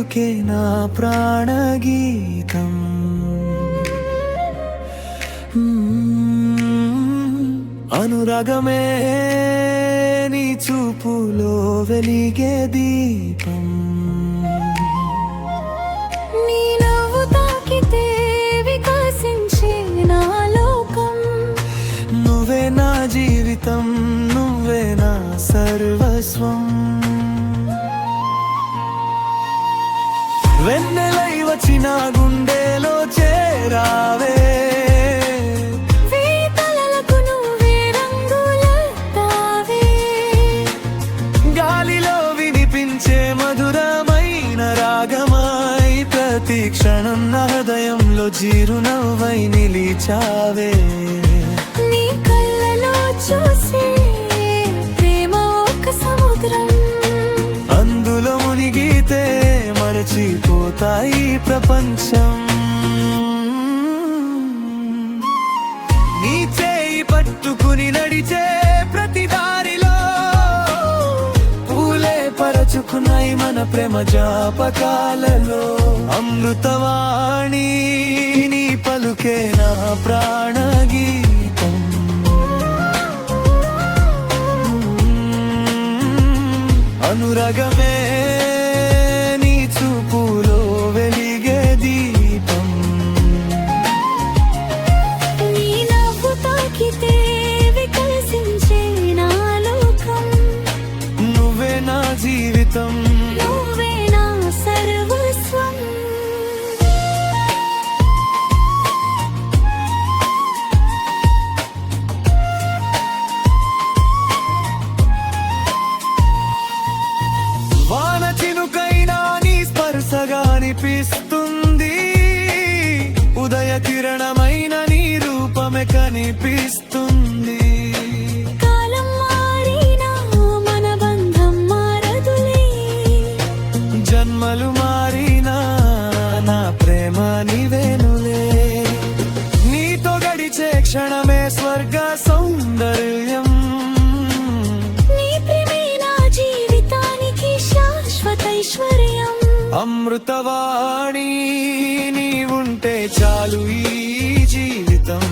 పలుకే నా ప్రాణగీతం. అనురాగమే నీ చూపులో వెలిగే దీపం. నీ నవ్వు తాకితే వికసించే నా లోకం. నువ్వే నా జీవితం, నువ్వే నా సర్వస్వం. వెన్నెలై వచ్చిన గుండెలో చేరావే, వేతలకు నువ్వే రంగులతావే. గాలిలో వినిపించే మధురమైన రాగమై ప్రతి క్షణం నా హృదయంలో చిరునవ్వై నిలిచావే. నీ కళ్ళలో చూసే ప్రేమ ఒక సముద్రం. అందులో మునిగితే మరచిపోతాయి ప్రపంచం. నీ చేయి పట్టుకుని నడిచే ప్రతి దారిలో పూలే పరచుకున్నాయి మన ప్రేమ జాపకాలలో. అమృతవాణి నీ పలుకే నా ప్రాణగీతం. అనురాగమే నీ చూపులో వెలిగే దీపం. నీ నవ్వు తాకితే వికసించే నా లోకం. నువ్వే నా జీవితం, నువ్వే నా సర్వస్వం. వాన చినుకైనా నీ స్పర్శగా అనిపిస్తుంది. ఉదయ కిరణమైన నీ రూపమే కనిపిస్తుంది. కాలం మారినా మన బంధం మారదులే. జన్మలు మారినా నా ప్రేమ నీవేనులే. నీతో గడిచే క్షణమే స్వర్గ సౌందర్యం. నీ ప్రేమే నా జీవితానికి శాశ్వతైశ్వర్యం. అమృతవాణి నీ ఉంటే చాలు ఈ జీవితం.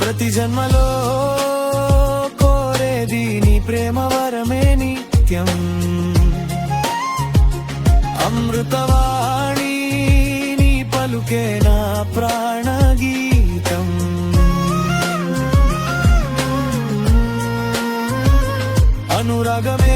ప్రతి జన్మలో కోరేది నీ ప్రేమ వరమే నిత్యం. అమృతవాణి నీ పలుకే నా ప్రాణగీతం. అనురాగమే